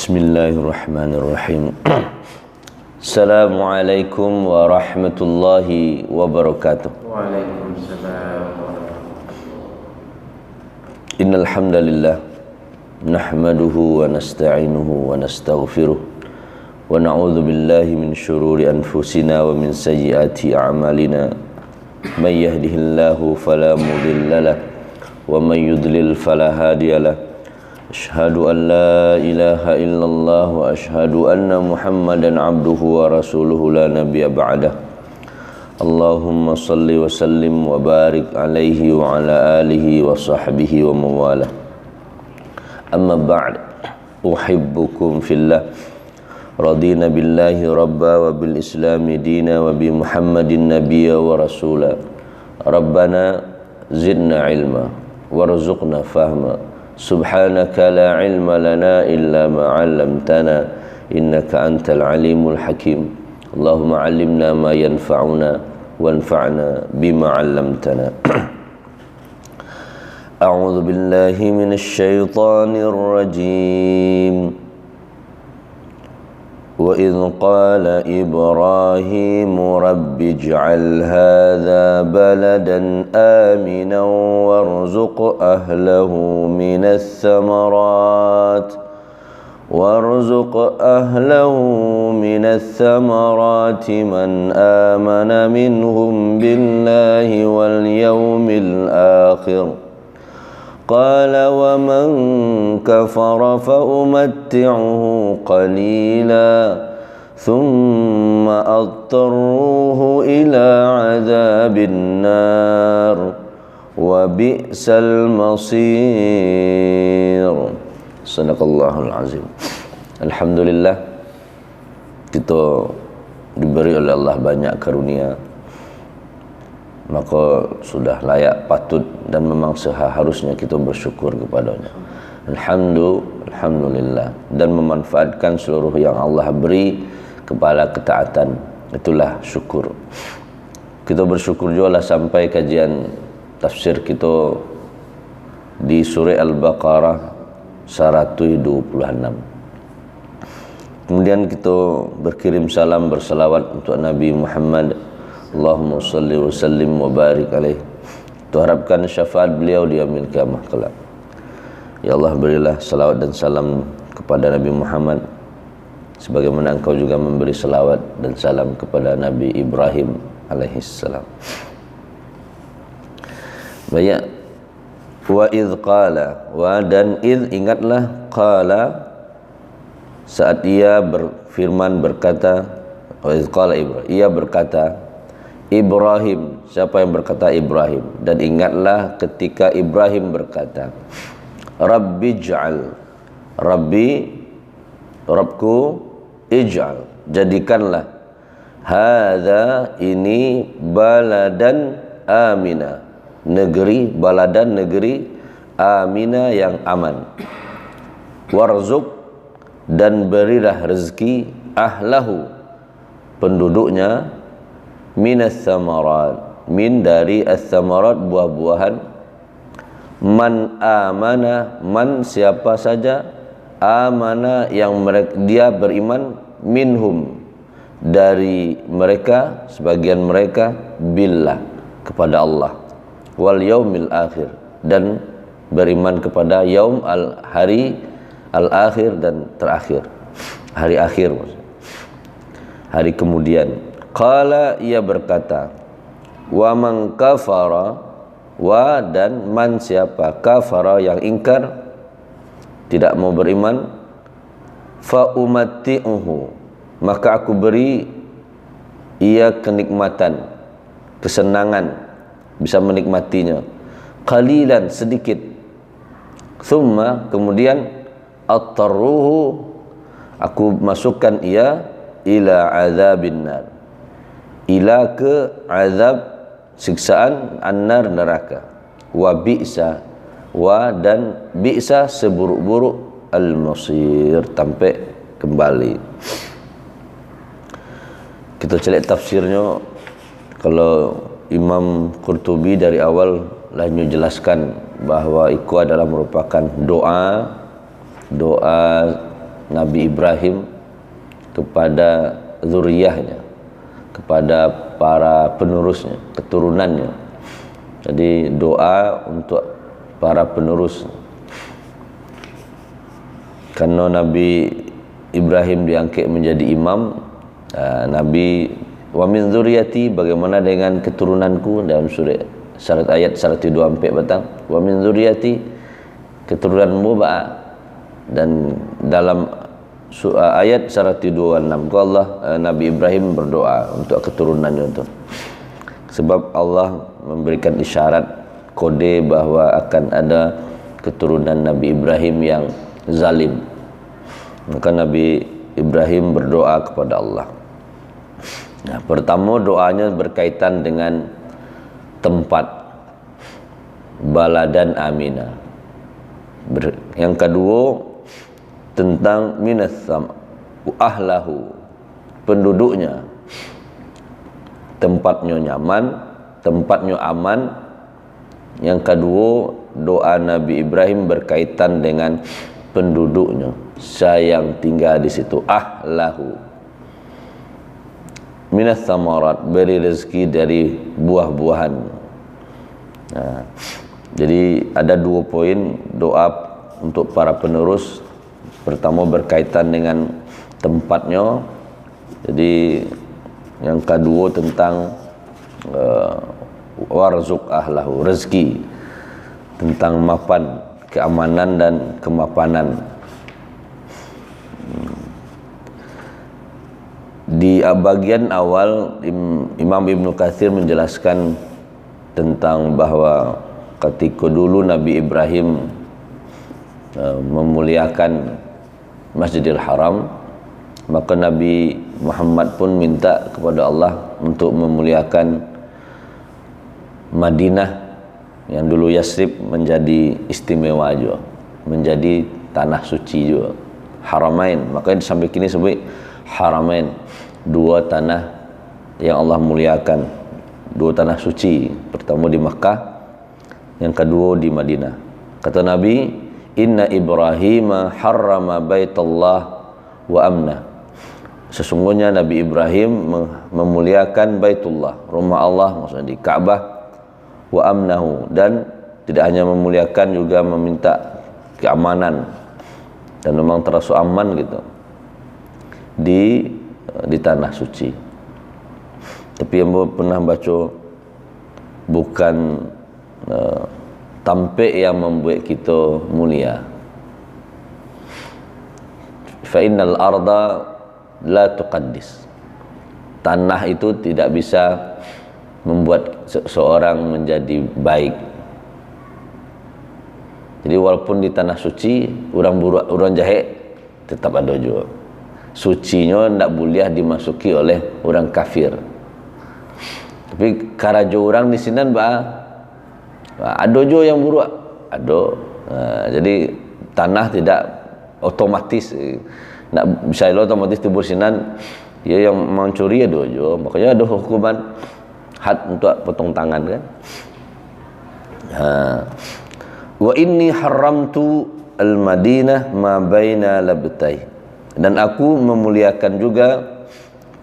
Bismillahirrahmanirrahim. Assalamualaikum warahmatullahi wabarakatuh. Waalaikumsalam warahmatullahi. Innal hamdalillah nahmaduhu wa nasta'inuhu wa nastaghfiruh wa na'udzu billahi min shururi anfusina wa min sayyiati a'malina. May yahdihillahu fala mudilla lahu wa may yudlil fala hadiyalah. Asyhadu an la ilaha illallah wa asyhadu anna Muhammadan abduhu wa rasuluhu la nabiyya ba'dah. Allahumma salli wa sallim wa barik alaihi wa ala alihi wa sahbihi wa mawalah. Amma ba'd, uhibbukum fillah. Radina billahi rabba wa bil islami dina wa bi Muhammadin nabiyya wa rasula. Rabbana zidna ilma warzuqna fahma. Subhanaka la ilma lana illa ma 'allamtana innaka antal alimul hakim. Allahumma 'allimna ma yanfa'una wanfa'na bima 'allamtana. A'udzu billahi minasy syaithanir rajim. Wa idh qala Ibrahim rabbi ij'al hadha baladan aminan warzuq ahlahu minas thamarat man amana minhum billahi wal yawmil akhir. Qala wa man kafara fa umatti'uhu qalila thumma adtarruhu ila 'adzabin nar wa bi'sal masir. Sadaqallahul azim. Alhamdulillah, kita diberi oleh Allah banyak karunia, maka sudah layak, patut dan memang seharusnya kita bersyukur kepadanya. Alhamdulillah, dan memanfaatkan seluruh yang Allah beri kepada ketaatan, itulah syukur. Kita bersyukur juga lah sampai kajian tafsir kita di surah Al-Baqarah 126. Kemudian kita berkirim salam bersalawat untuk Nabi Muhammad. Allahumma salli wa sallim wa barik alaih. Kita harapkan syafaat beliau di yaumil qiyamah kelak. Ya Allah, berilah salawat dan salam kepada Nabi Muhammad sebagaimana Engkau juga memberi salawat dan salam kepada Nabi Ibrahim alaihissalam. Baik. Wa idh qala, wa dan idh ingatlah, qala saat ia berfirman berkata, wa idh qala Ibrahim, ia berkata Ibrahim, siapa yang berkata Ibrahim? Dan ingatlah ketika Ibrahim berkata, Rabbi ij'al, Rabbi, Rabbku, ij'al, jadikanlah, hadza ini, baladan amina, negeri, baladan negeri, amina yang aman, warzuq, dan berilah rezeki, ahlahu, penduduknya, minas thamarat, min dari as-thamarat, buah-buahan, man amana, man siapa saja, amana yang mereka, dia beriman, minhum dari mereka, sebagian mereka, billah, kepada Allah, wal yaumil akhir, dan beriman kepada yaum hari al-akhir dan terakhir, hari akhir maksudnya, hari kemudian. Qala, ia berkata, wa man kafara, wa dan man siapa, kafara yang ingkar, tidak mau beriman, fa umatti'uhu, maka aku beri ia kenikmatan, kesenangan, bisa menikmatinya, qalilan, sedikit, thumma, kemudian, attarruhu, aku masukkan ia, ila azabin nar, ila ke azab, siksaan, annar, neraka, wa bi'sa, wa dan bi'sa, seburuk-buruk, al-masir, sampai kembali. Kita cek tafsirnya. Kalau Imam Qurtubi dari awal lahnya jelaskan bahwa itu adalah merupakan doa Nabi Ibrahim kepada zuriyahnya, kepada para penerusnya, keturunannya. Jadi doa untuk para penerus. Karena Nabi Ibrahim diangkat menjadi imam, Nabi wa min dzurriyyati, bagaimana dengan keturunanku, dalam surah syarat ayat 124 batang, wa min dzurriyyati, keturunanmu dan dalam ayat 126 Allah Nabi Ibrahim berdoa untuk keturunannya itu. Sebab Allah memberikan isyarat kode bahwa akan ada keturunan Nabi Ibrahim yang zalim. Maka Nabi Ibrahim berdoa kepada Allah. Nah, pertama doanya berkaitan dengan tempat, baladan aminah. Yang kedua tentang minas ahlahu, penduduknya, tempatnya nyaman, tempatnya aman. Yang kedua doa Nabi Ibrahim berkaitan dengan penduduknya, saya yang tinggal di situ, ahlahu minas samarat, beri rezeki dari buah-buahan. Nah, jadi ada 2 poin doa untuk para penerus. Pertama berkaitan dengan tempatnya, jadi yang kedua tentang warzuk ahlahu, rezeki, tentang mapan, keamanan dan kemapanan. Di bagian awal Imam Ibnu Katsir menjelaskan tentang bahwa ketika dulu Nabi Ibrahim memuliakan Masjidil Haram, maka Nabi Muhammad pun minta kepada Allah untuk memuliakan Madinah yang dulu Yasrib menjadi istimewa juga, menjadi tanah suci juga, Haramain. Makanya sampai kini sebut Haramain, 2 tanah yang Allah muliakan, 2 tanah suci. Pertama di Makkah, yang kedua di Madinah. Kata Nabi, inna Ibrahim harrama baitallah wa amna. Sesungguhnya Nabi Ibrahim memuliakan Baitullah, rumah Allah, maksudnya di Ka'bah, wa amnahu, dan tidak hanya memuliakan, juga meminta keamanan, dan memang terasa aman gitu di tanah suci. Tapi yang pernah baca, bukan tampik yang membuat kita mulia. Fa innal arda la tuqaddis. Tanah itu tidak bisa membuat seseorang menjadi baik. Jadi walaupun di tanah suci orang jahat tetap ada juga. Sucinya tidak boleh dimasuki oleh orang kafir. Tapi karajo orang di sini ada juga yang buruk, ada. Jadi tanah tidak otomatis, tidak bisa otomatis tibur sinan. Ya yang mencuri ada juga. Makanya ada hukuman had untuk potong tangan kan. Wa inni haramtu al-Madinah ma baina labtai. Dan aku memuliakan juga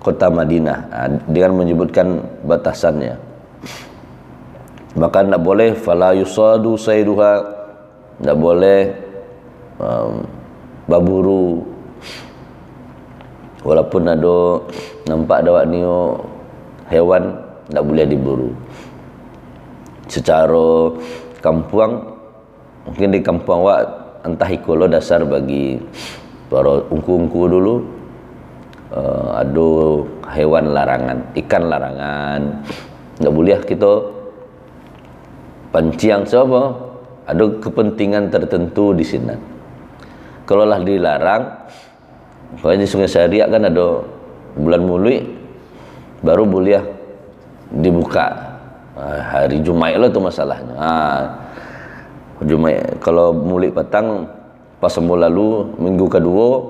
kota Madinah dengan menyebutkan batasannya. Maka tidak boleh fala yusadu sayduha, tidak boleh baburu, walaupun ada nampak ada waknio hewan, tidak boleh diburu. Secara kampung, mungkin di kampung wak entah ikolo dasar bagi para ungku-ungku dulu, ada hewan larangan, ikan larangan, tidak boleh kita panciang siapa, ada kepentingan tertentu di sini. Kalau lah dilarang, pokoknya di Sungai Syariah kan ada bulan Mului baru boleh dibuka. Hari Jumat lah tu masalahnya. Jumat, kalau Muli petang pas sembuh lalu, minggu kedua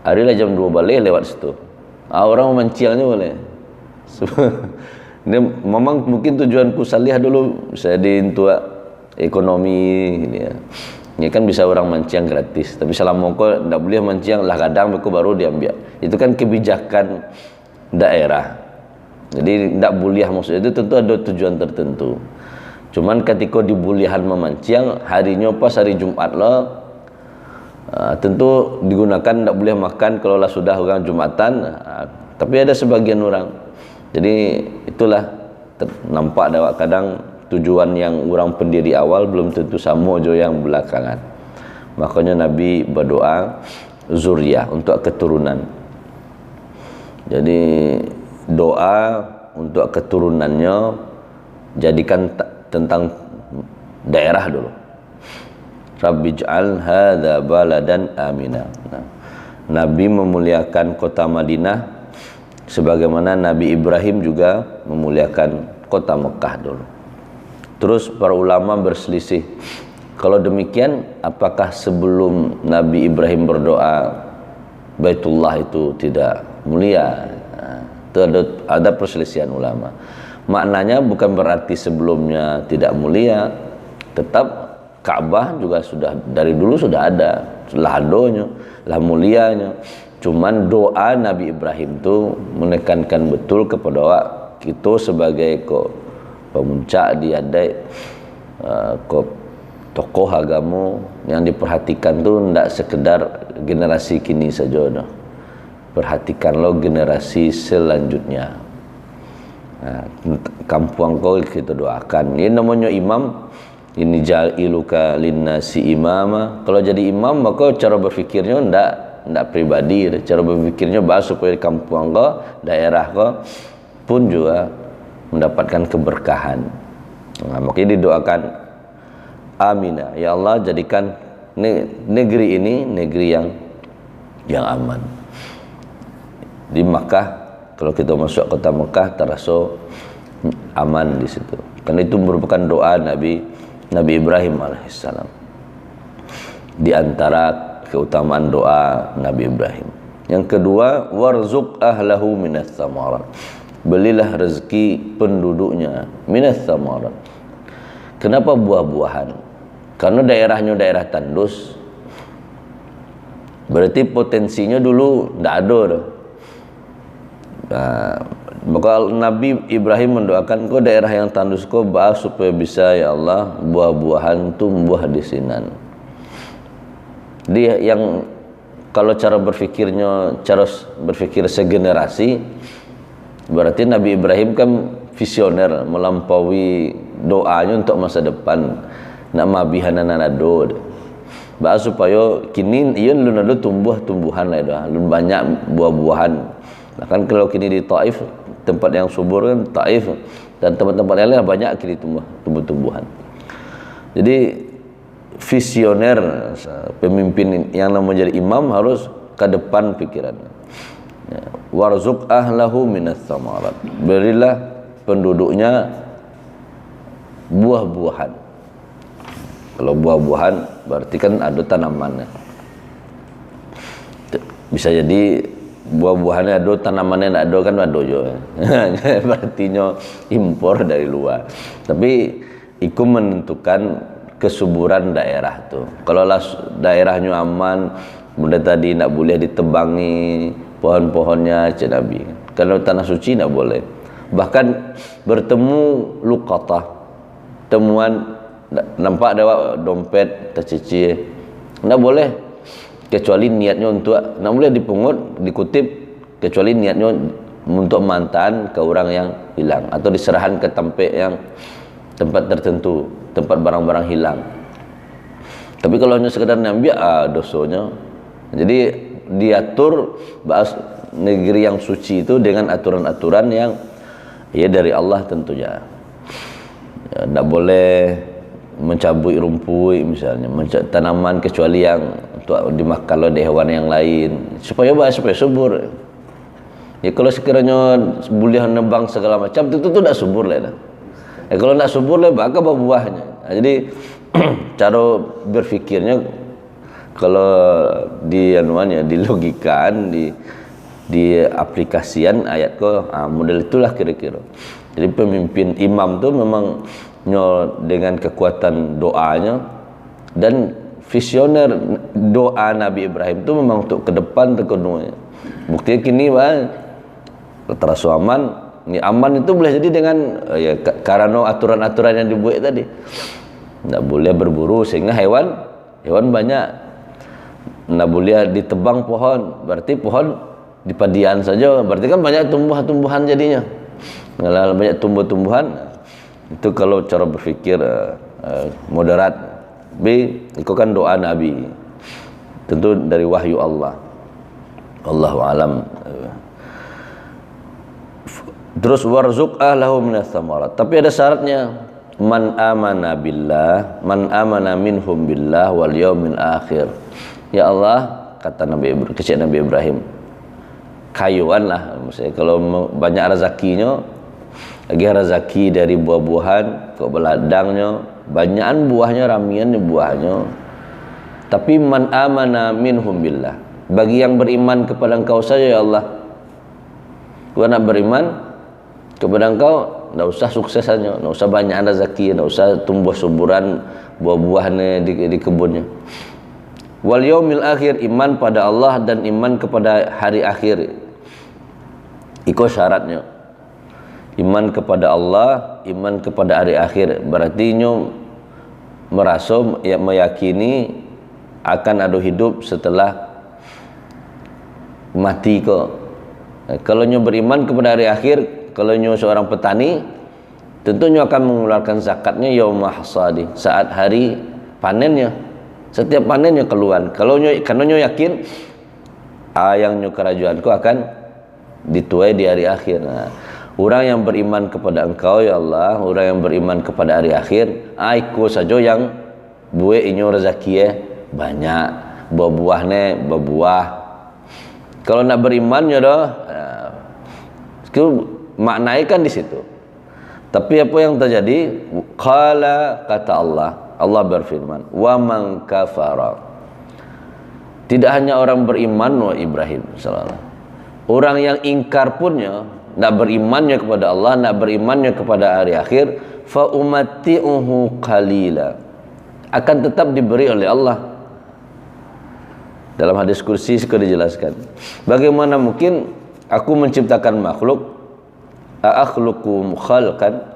hari lah jam 2 balik lewat situ. Orang memanciangnya boleh. Ini memang mungkin tujuanku salih dulu saya di intua ekonomi ini ya. Ini kan bisa orang mancing gratis, tapi selama kau tidak boleh mancing lah kadang mereka baru diambil. Itu kan kebijakan daerah. Jadi tidak boleh, maksudnya itu tentu ada tujuan tertentu. Cuman ketika di bolehan memancing harinya pas hari Jumat lah, tentu digunakan tidak boleh makan kalau lah sudah orang Jumatan. Tapi ada sebagian orang. Jadi itulah nampak dah kadang tujuan yang orang pendiri awal belum tentu sama jo yang belakangan. Makanya Nabi berdoa zuriyah untuk keturunan. Jadi doa untuk keturunannya jadikan tentang daerah dulu. Rabbij'al hadza baladan amina. Nabi memuliakan kota Madinah sebagaimana Nabi Ibrahim juga memuliakan kota Mekah dulu. Terus para ulama berselisih, kalau demikian apakah sebelum Nabi Ibrahim berdoa Baitullah itu tidak mulia? Itu ada perselisihan ulama. Maknanya bukan berarti sebelumnya tidak mulia, tetap Ka'bah juga sudah dari dulu sudah ada, lah adonya, lah mulianya. Cuman doa Nabi Ibrahim itu menekankan betul kepada kita sebagai pemuncak diadai tokoh agama yang diperhatikan tuh tidak sekedar generasi kini saja, no. Perhatikanlah generasi selanjutnya. Kampung kau kita doakan. Ini namanya imam. Ini ja'iluka linnasi imama. Kalau jadi imam maka cara berfikirnya tidak pribadi, cara berfikirnya bahas supaya kampung kau, daerah kau pun juga mendapatkan keberkahan. Makanya didoakan amina, ya Allah jadikan negeri ini negeri yang aman. Di Makkah, kalau kita masuk kota Makkah terasa aman di situ, karena itu merupakan doa Nabi Ibrahim alaihissalam. Di antara keutamaan doa Nabi Ibrahim. Yang kedua, warzuq ahlahu minas thamarat. Belilah rezeki penduduknya minas thamarat. Kenapa buah-buahan? Karena daerahnya daerah tandus. Berarti potensinya dulu tidak ada. Maka Nabi Ibrahim mendoakan kau daerah yang tandus kau bahas supaya bisa ya Allah buah-buahan tumbuh di sinan. Dia yang kalau cara berpikir segenerasi, berarti Nabi Ibrahim kan visioner melampaui doanya untuk masa depan. Nak mabihan nanado. Bahas supaya kini ieu lunado tumbuh-tumbuhan lah dah, lun banyak buah-buahan. Nah kan kalau kini di Taif tempat yang subur kan Taif dan tempat-tempat lain banyak kini tumbuh-tumbuhan. Jadi visioner pemimpin yang mau menjadi imam harus ke depan pikirannya. Warzuq ahlahu minas thamarat. Berilah penduduknya buah-buahan. Kalau buah-buahan berarti kan ada tanamannya. Bisa jadi buah-buahannya ada, tanamannya tidak ada kan ada juga. Berartinya impor dari luar. Tapi itu menentukan kesuburan daerah tuh. Kalau daerahnya aman, benda tadi tidak boleh ditebangi pohon-pohonnya Nabi. Kalau tanah suci tidak boleh. Bahkan bertemu luqatah, temuan nampak ada dompet tercicir, tidak boleh kecuali niatnya untuk, tidak boleh dipungut, dikutip kecuali niatnya untuk mantan ke orang yang hilang atau diserahkan ke tempat tertentu, tempat barang-barang hilang. Tapi kalau hanya sekedar ngambil, dosanya. Jadi diatur bahas negeri yang suci itu dengan aturan-aturan yang ya dari Allah tentunya. Tidak boleh mencabut rumput misalnya, tanaman kecuali yang untuk dimakan oleh hewan yang lain supaya subur. Ya kalau sekiranya boleh nebang segala macam itu tidak subur lah. Kalau tidak subur lah bakal buahnya. Jadi cara berfikirnya kalau dilogikan, diaplikasian ayat model itulah kira-kira. Jadi pemimpin imam tu memang dengan kekuatan doanya dan visioner doa Nabi Ibrahim itu memang untuk ke depan terkenuhnya. Buktinya kini terasa aman. Ini aman itu boleh jadi dengan ya karena aturan-aturan yang dibuat tadi. Tidak boleh berburu sehingga hewan banyak. Tidak boleh ditebang pohon, berarti pohon di padian saja, berarti kan banyak tumbuh-tumbuhan jadinya. Kalau banyak tumbuh-tumbuhan itu kalau cara berpikir moderat. B, itu kan doa Nabi. Tentu dari wahyu Allah. Allahu alam. Terus warzuq ahlahu minas tsamarat. Tapi ada syaratnya. Man amana billah, man amana minhum billah wal yaumil akhir. Ya Allah, kata Nabi Ibrahim, kayuan lah, misalnya kalau banyak rezekinya, lagi rezeki dari buah-buahan, kok beladangnya, banyakan buahnya, ramiannya buahnya. Tapi man amana minhum billah, bagi yang beriman kepada Engkau saja ya Allah. Gua nak beriman kepada Engkau, tidak usah suksesannya, tidak usah banyak rezeki, tidak usah tumbuh suburan buah-buahnya di kebunnya. Wal yaumil akhir, iman pada Allah dan iman kepada hari akhir. Itu syaratnya. Iman kepada Allah, iman kepada hari akhir. Berarti nyo merasa meyakini akan ada hidup setelah mati kok. Kalau nyo beriman kepada hari akhir, kalau nyo seorang petani, tentunya akan mengeluarkan zakatnya yaumul hasadi, saat hari panennya. Setiap panennya keluar. Karena nyo yakin yang nyo kerajaanku akan dituai di hari akhir. Nah, orang yang beriman kepada Engkau ya Allah, orang yang beriman kepada hari akhir, aku saja yang buat inyo rezeki banyak, buah-buahnya berbuah. Kalau nak beriman ya dah, itu maknanya kan di situ. Tapi apa yang terjadi? Kata Allah berfirman, wa man kafara. Tidak hanya orang beriman wa Ibrahim sallallahu. Orang yang ingkar punnya, nak berimannya kepada Allah, nak berimannya kepada hari akhir, fa umatti'uhu qalila. Akan tetap diberi oleh Allah. Dalam hadis kursi sudah dijelaskan. Bagaimana mungkin aku menciptakan makhluk? Akhluqu khalqan.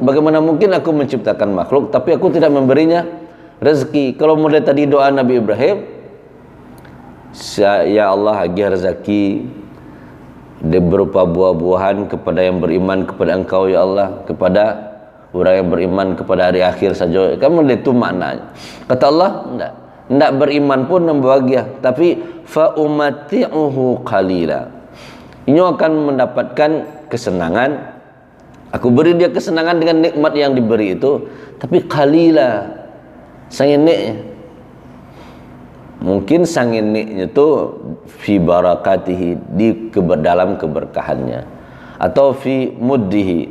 Bagaimana mungkin aku menciptakan makhluk tapi aku tidak memberinya rezeki? Kalau mulai tadi doa Nabi Ibrahim, ya Allah bagi rezeki berupa buah-buahan kepada yang beriman kepada Engkau ya Allah, kepada orang yang beriman kepada hari akhir saja. Kan mulai itu maknanya. Kata Allah, tidak beriman pun membahagia, tapi fa umatti'uhu qalila. Ini akan mendapatkan kesenangan. Aku beri dia kesenangan dengan nikmat yang diberi itu, tapi qalila, sanginnya. Mungkin sanginnya itu fi barakatihi, dalam keberkahannya, atau fi muddihi,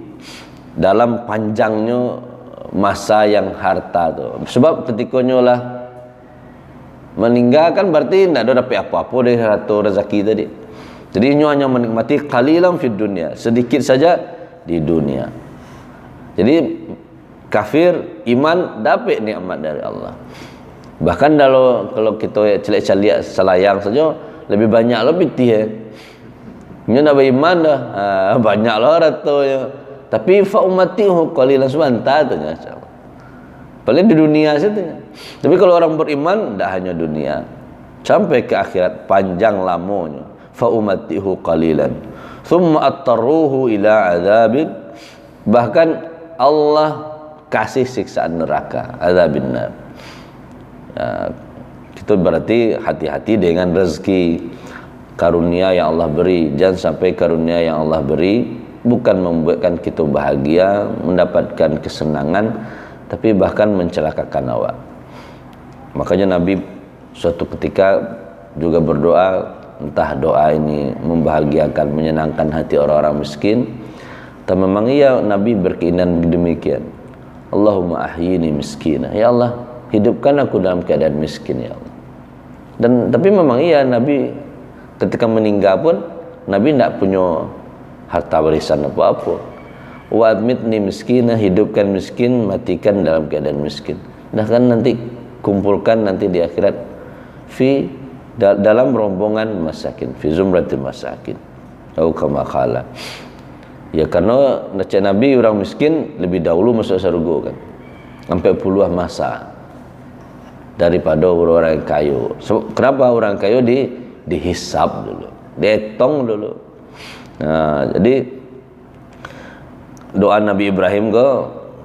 dalam panjangnya masa yang harta tu. Sebab ketika nyolah meninggal kan berarti tidak ada dapat apa-apa dari harta rezeki tadi. Jadi nyo hanya menikmati qalilan fid dunya, sedikit saja di dunia. Jadi kafir iman dapat nikmat dari Allah. Bahkan kalau kita celak-celak selayang saja lebih banyak lebih dia. Nyo nak beriman dah banyaklah ratanya. Tapi fa ummatihu qalilan sebentar tu nya. Paling di dunia saja. Tapi kalau orang beriman dah hanya dunia, sampai ke akhirat panjang lamanya. Fa ummatihu qalilan thumma attaruhu ila azabin, bahkan Allah kasih siksaan neraka, azabin nar. Itu berarti hati-hati dengan rezeki karunia yang Allah beri. Jangan sampai karunia yang Allah beri bukan membuatkan kita bahagia, mendapatkan kesenangan, tapi bahkan mencelakakan awak. Makanya Nabi suatu ketika juga berdoa, entah doa ini membahagiakan, menyenangkan hati orang-orang miskin, atau memang iya Nabi berkeinginan demikian. Allahumma ahyini miskina, ya Allah hidupkan aku dalam keadaan miskin ya Allah. Tapi memang iya Nabi ketika meninggal pun Nabi tidak punya harta warisan apa-apa. Wa admitni miskina, hidupkan miskin, matikan dalam keadaan miskin. Dah kan nanti kumpulkan nanti di akhirat dalam rombongan masakin, fi zumratil masakin. Atau kama qala. Ya karena Nabi orang miskin lebih dahulu masuk surga kan. Sampai puluhan masa daripada orang yang kaya. So, kenapa orang kaya dihisab dulu, dihitung dulu. Nah, jadi doa Nabi Ibrahim ke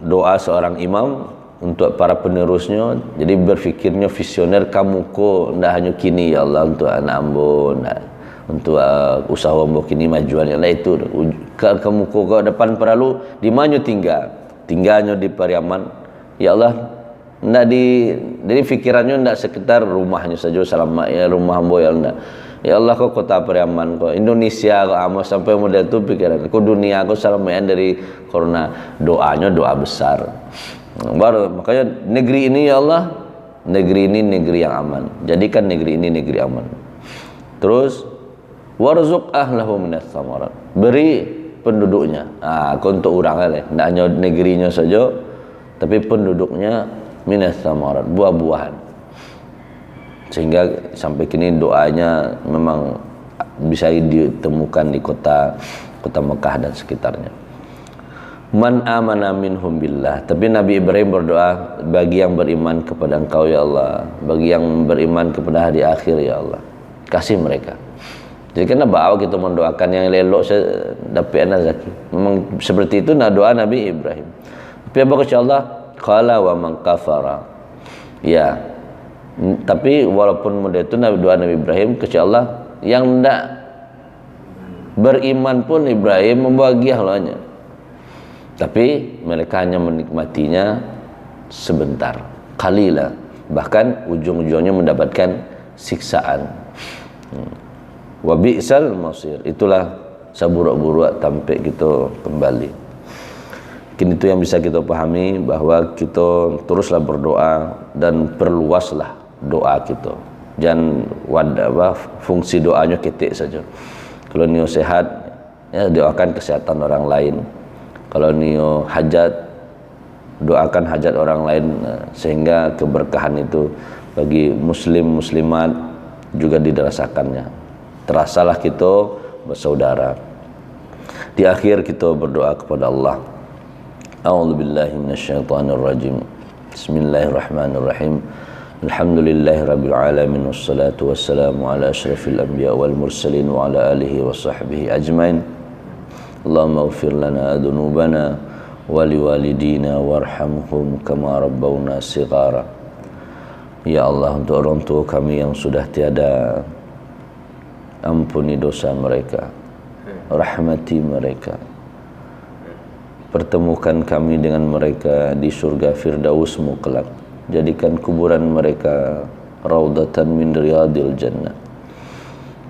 doa seorang imam untuk para penerusnya. Jadi berfikirnya visioner, kamu ko ndak hanya kini ya Allah untuk anak ambo, untuk usaha ambo kini majuan ya Allah itu kamu ko ke depan perlu di mana tinggalnya di Pariaman ya Allah. Ndak jadi fikirannya ndak sekitar rumahnya saja selama ya rumah ambo ya ndak. Ya Allah kok kota Pariaman kok Indonesia kok amo sampai model itu pikiran kok dunia kok selamain dari corona. Doanya doa besar. Baru makanya negeri ini ya Allah, negeri ini negeri yang aman. Jadikan negeri ini negeri aman. Terus warzuq ahlahu minas samarat. Beri penduduknya. Untuk orang aja, tidak hanya negerinya saja, tapi penduduknya minas samarat, buah-buahan. Sehingga sampai kini doanya memang bisa ditemukan di kota Mekah dan sekitarnya. Man amana minhum billah. Tapi Nabi Ibrahim berdoa, bagi yang beriman kepada Engkau ya Allah, bagi yang beriman kepada hari akhir ya Allah, kasih mereka. Jadi kena bawa kita mendoakan yang lelok dapat anak zaki. Memang seperti itu doa Nabi Ibrahim. Tapi apa kata Allah? Qala wa man kafara. Ya. Tapi walaupun model itu doa Nabi Ibrahim kata Allah, yang tidak beriman pun Ibrahim membahagia Allahnya. Tapi mereka hanya menikmatinya sebentar, qalila, bahkan ujung-ujungnya mendapatkan siksaan. Wa bi'sal masir, itulah saburuk-buruk sampai kita kembali. Mungkin itu yang bisa kita pahami, bahwa kita teruslah berdoa dan perluaslah doa kita. Jangan fungsi doanya ketik saja. Kalau nio sehat, ya doakan kesehatan orang lain. Kalau nio hajat, doakan hajat orang lain, sehingga keberkahan itu bagi muslim muslimat juga dirasakannya. Terasalah kita bersaudara. Di akhir kita berdoa kepada Allah. A'udzubillahi minasyaitonirrajim. Bismillahirrahmanirrahim. Alhamdulillahirabbil alamin wassalatu wassalamu ala asyrafil anbiya wal mursalin wa ala alihi wa sahbihi ajmain. Allahumma ighfir lana dzunubana wa liwalidina warhamhum kama rabbawna shighara. Ya Allah, untuk orang tua kami yang sudah tiada, ampuni dosa mereka, rahmati mereka, pertemukan kami dengan mereka di surga Firdausmu kelak. Jadikan kuburan mereka raudatan min riyadil jannah.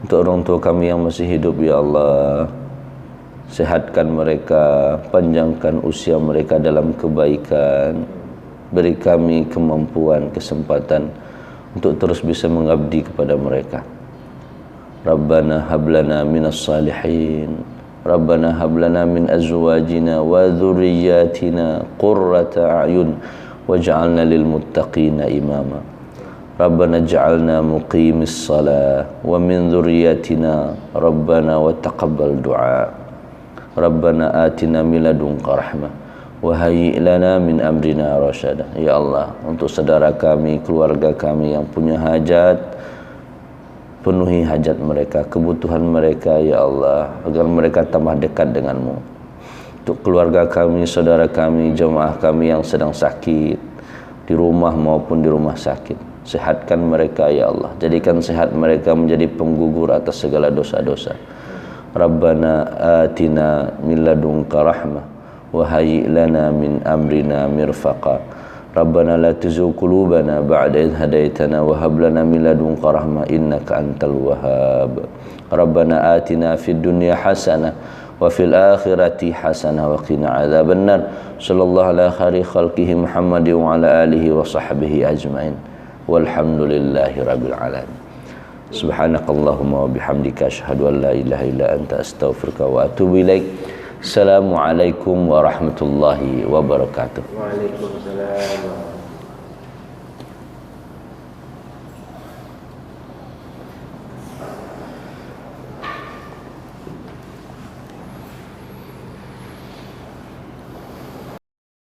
Untuk orang tua kami yang masih hidup, ya Allah, sehatkan mereka, panjangkan usia mereka dalam kebaikan, beri kami kemampuan, kesempatan untuk terus bisa mengabdi kepada mereka. Rabbana hablana minas salihin, Rabbana hablana min azwajina wa dhurriyyatina qurrata a'yun waj'alna lil muttaqina imama. Rabbana ij'alna muqimis salah wa min dhurriyyatina Rabbana wa taqabbal du'a. Rabbana atina min ladunka rahmah wa hayyi' lana min amrina rasyada. Ya Allah, untuk saudara kami, keluarga kami yang punya hajat, penuhi hajat mereka, kebutuhan mereka ya Allah, agar mereka tambah dekat denganmu. Untuk keluarga kami, saudara kami, jemaah kami yang sedang sakit di rumah maupun di rumah sakit, sehatkan mereka ya Allah, jadikan sehat mereka menjadi penggugur atas segala dosa-dosa. Rabbana atina min ladunka rahmah wa hayyi' lana min amrina mirfaqa. Rabbana la tuzigh qulubana ba'da idh hadaitana wa hab lana min ladunka rahmah innaka antal wahhab. Rabbana atina fid dunya hasanah wa fil akhirati hasanah wa qina adzabannar. Sallallahu ala khairi khalqihi Muhammadin wa ala alihi wa sahbihi ajmain. Walhamdulillahi rabbil alamin. Subhanakallahumma wa bihamdika asyhadu an la ilaha illa anta astaghfiruka wa atubu ilaik. Assalamualaikum warahmatullahi wabarakatuh. Waalaikumsalam.